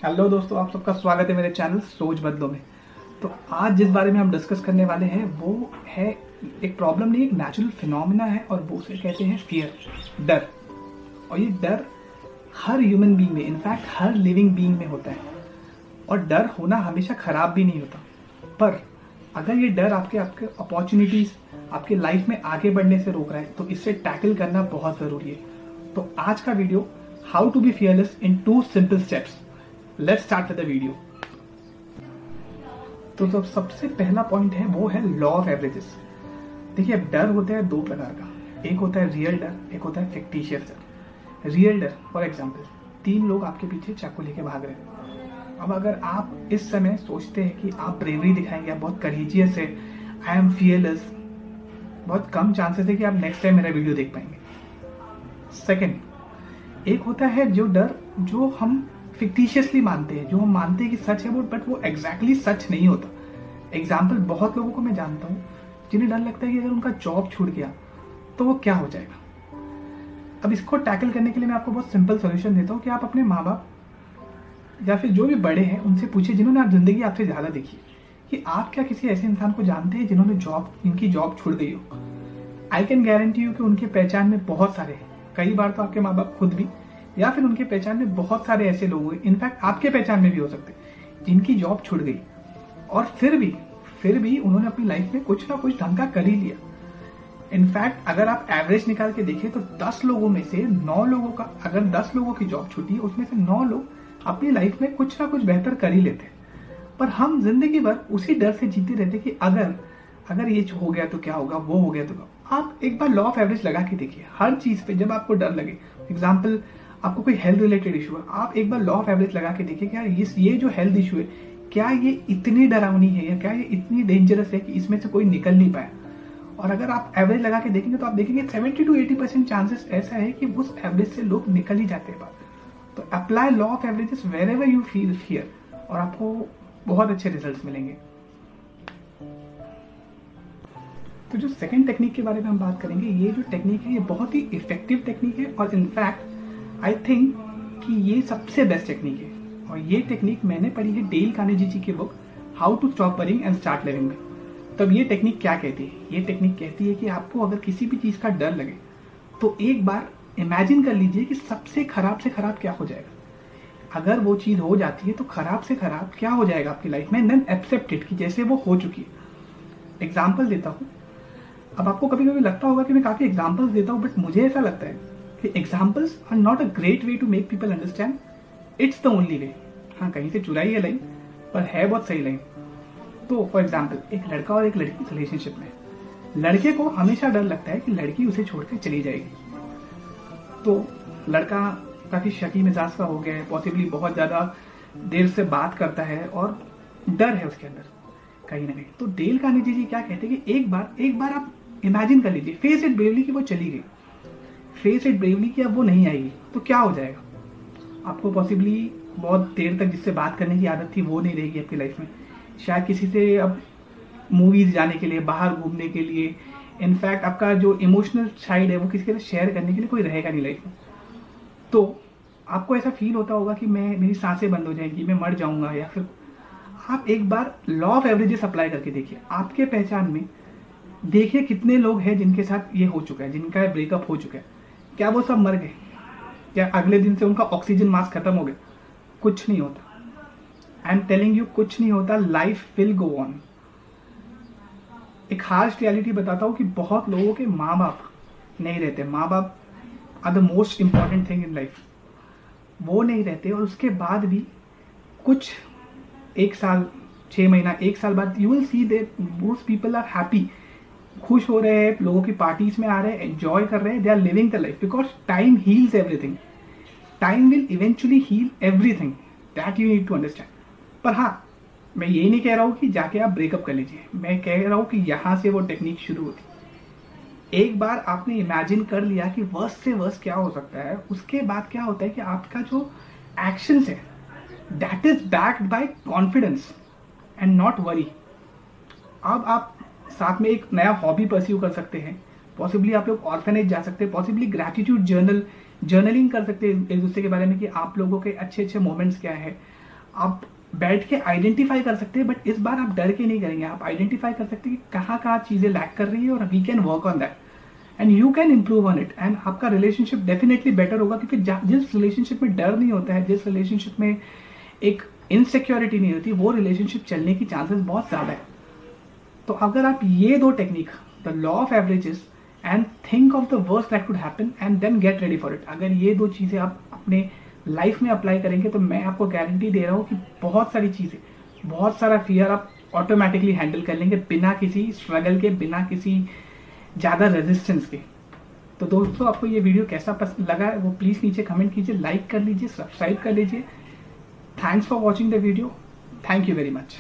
Hello दोस्तों, आप सबका स्वागत है मेरे चैनल सोच बदलो में। तो आज जिस बारे में हम डिस्कस करने वाले हैं वो है एक प्रॉब्लम नहीं, एक नेचुरल फिनोमिना है और वो उसे कहते हैं फियर, डर। और ये डर हर ह्यूमन बीइंग में, इनफैक्ट हर लिविंग बीइंग में होता है। और डर होना हमेशा खराब भी नहीं होता, पर अगर ये डर आपके आपके अपॉर्चुनिटीज, आपके लाइफ में आगे बढ़ने से रोक रहा है तो इससे टैकल करना बहुत जरूरी है। तो आज का video, how to be fearless in 2 simple steps. Let's start with the video. तो सबसे पहला पॉइंट है वो है लॉ ऑफ एवरेजेस। देखिए, अब डर होता है 2 प्रकार का, एक होता है रियल डर, एक होता है फिक्टिशियस डर। रियल डर, फॉर एग्जांपल 3 लोग आपके पीछे चाकू लेके भाग रहे हैं। अब अगर आप इस समय सोचते हैं कि आप ब्रेवरी दिखाएंगे, आप बहुत करेजियस है, आई एम फियरलेस, बहुत कम चांसेस है कि आप नेक्स्ट टाइम मेरा वीडियो देख पाएंगे। सेकेंड, एक होता है जो डर जो हम फिक्टिशियसली मानते हैं, जो हम मानते हैं कि सच है वो, बट वो एग्जैक्टली सच नहीं होता। एग्जाम्पल, बहुत लोगों को मैं जानता हूँ जिन्हें डर लगता है कि अगर उनका जॉब छूट गया तो वो क्या हो जाएगा। अब इसको टैकल करने के लिए मैं आपको बहुत सिंपल सोल्यूशन देता हूँ कि आप अपने माँ बाप या फिर जो भी बड़े हैं उनसे पूछिए, जिन्होंने आप जिंदगी आपसे ज्यादा देखी है, कि आप क्या किसी ऐसे इंसान को जानते हैं जिनकी जॉब छूट गई हो। आई कैन गारंटी यू कि उनके पहचान में बहुत सारे हैं, कई बार तो आपके माँ बाप खुद भी, या फिर उनके पहचान में बहुत सारे ऐसे लोग हुए, इनफैक्ट आपके पहचान में भी हो सकते हैं, जिनकी जॉब छूट गई और फिर भी उन्होंने अपनी लाइफ में कुछ ना कुछ ढंग का कर ही लिया। इनफैक्ट अगर आप एवरेज निकाल के देखें तो 10 लोगों में से 9 लोगों का, अगर 10 लोगों की जॉब छूटी है उसमें से 9 लोग अपनी लाइफ में कुछ ना कुछ बेहतर कर ही लेते हैं। पर हम जिंदगी भर उसी डर से जीते रहते कि अगर ये हो गया तो क्या होगा, वो हो गया तो क्या। आप एक बार लॉ ऑफ एवरेज लगा के देखिए हर चीज पे। जब आपको डर लगे, एग्जाम्पल आपको कोई हेल्थ रिलेटेड इशू है, आप एक बार लॉ ऑफ एवरेज लगा के देखिए क्या ये जो हेल्थ इशू है, क्या ये इतनी डरावनी है या क्या ये इतनी डेंजरस है कि इसमें से कोई निकल नहीं पाया। और अगर आप एवरेज लगा के देखेंगे तो आप देखेंगे 70 to 80% चांसेस ऐसा है कि उस एवरेज से लोग निकल ही जाते हैं। तो apply law of averages wherever you feel fear और आपको बहुत अच्छे रिजल्ट्स मिलेंगे। तो जो सेकंड टेक्निक के बारे में हम बात करेंगे, ये जो टेक्निक है ये बहुत ही इफेक्टिव टेक्निक है और इनफैक्ट आई थिंक कि ये सबसे बेस्ट टेक्निक है। और ये टेक्निक मैंने पढ़ी है डेल कार्नेगी जी की book how to stop worrying and start living में। तब ये टेक्निक क्या कहती है? ये टेक्निक कहती है कि आपको अगर किसी भी चीज का डर लगे तो एक बार इमेजिन कर लीजिए कि सबसे खराब से खराब क्या हो जाएगा। अगर वो चीज हो जाती है तो खराब से खराब क्या हो जाएगा आपकी लाइफ में, देन एक्सेप्ट इट कि जैसे वो हो चुकी है। एग्जाम्पल देता हूँ। अब आपको कभी कभी लगता होगा कि मैं काफी एग्जाम्पल्स देता हूँ, बट मुझे ऐसा लगता है कि examples are not a great way to make people understand, it's the only way. हाँ, कहीं से चुराई है लाइन, पर है बहुत सही लाइन। तो फॉर एग्जाम्पल, एक लड़का और एक लड़की रिलेशनशिप में, लड़के को हमेशा डर लगता है कि लड़की उसे छोड़कर चली जाएगी। तो लड़का काफी शकी मिजाज का हो गया है, पॉसिबली बहुत ज्यादा देर से बात करता है और डर है उसके अंदर कहीं ना कहीं। तो डेल कार्नेगी जी क्या कहते हैं कि एक बार आप इमेजिन कर लीजिए, फेस इट ब्रेवली कि वो चली गई, फेस इट ब्रेवली कि अब वो नहीं आएगी, तो क्या हो जाएगा। आपको पॉसिबली बहुत देर तक जिससे बात करने की आदत थी वो नहीं रहेगी आपकी लाइफ में। शायद किसी से अब मूवीज जाने के लिए, बाहर घूमने के लिए, इनफैक्ट आपका जो इमोशनल साइड है वो किसी के साथ शेयर करने के लिए कोई रहेगा नहीं लाइफ में। तो आपको ऐसा फील होता होगा कि मेरी सांसें बंद हो जाएंगी, मैं मर जाऊंगा। या फिर आप एक बार लॉ ऑफ एवरेजेस अप्लाई करके देखिए, आपके पहचान में देखिए कितने लोग हैं जिनके साथ ये हो चुका है, जिनका ब्रेकअप हो चुका है। क्या वो सब मर गए? क्या अगले दिन से उनका ऑक्सीजन मास्क खत्म हो गया? कुछ नहीं होता। आई एम टेलिंग यू, कुछ नहीं होता। Life will go on. एक हार्श रियलिटी बताता हूँ कि बहुत लोगों के माँ बाप नहीं रहते। माँ बाप are the most important thing in life. वो नहीं रहते और उसके बाद भी कुछ 1 साल, 6 महीना, 1 साल बाद you will see that most people are happy, खुश हो रहे हैं, लोगों की पार्टीज में आ रहे हैं, एंजॉय कर रहे हैं, they are living the life because time heals everything. Time will eventually heal everything, that you need to understand. पर हाँ, मैं ये नहीं कह रहा हूँ कि जाके आप ब्रेकअप कर लीजिए, मैं कह रहा हूँ कि यहाँ से वो टेक्निक शुरू होती। एक बार आपने इमेजिन कर लिया कि वर्स्ट से वर्स्ट क्या हो सकता है, उसके बाद क्या होता है कि आपका जो एक्शंस है that is backed by confidence and not worry. अब आप साथ में एक नया हॉबी परस्यू कर सकते हैं, पॉसिबली आप लोग ऑर्फेनेज जा सकते हैं, पॉसिबली ग्रैटिट्यूड जर्नलिंग कर सकते हैं एक दूसरे के बारे में कि आप लोगों के अच्छे अच्छे मोमेंट्स क्या है, आप बैठ के आइडेंटिफाई कर सकते हैं, बट इस बार आप डर के नहीं करेंगे, आप आइडेंटिफाई कर सकते हैं कि कहाँ कहाँ चीज़ें लैक कर रही है और we can work on that and you can improve on it, and आपका रिलेशनशिप डेफिनेटली बेटर होगा। क्योंकि जिस रिलेशनशिप में डर नहीं होता है, जिस रिलेशनशिप में एक इनसिक्योरिटी नहीं होती, वो रिलेशनशिप चलने की चांसेस बहुत ज़्यादा है। तो अगर आप ये दो technique, the law of averages and think of the worst that could happen and then get ready for it, अगर ये दो चीज़ें आप अपने लाइफ में अप्लाई करेंगे तो मैं आपको गारंटी दे रहा हूँ कि बहुत सारी चीज़ें, बहुत सारा फियर आप ऑटोमेटिकली हैंडल कर लेंगे बिना किसी स्ट्रगल के, बिना किसी ज़्यादा रेजिस्टेंस के। तो दोस्तों, आपको ये वीडियो कैसा लगा है वो प्लीज़ नीचे कमेंट कीजिए, लाइक कर लीजिए, सब्सक्राइब कर लीजिए। Thanks for watching the video. Thank you very much.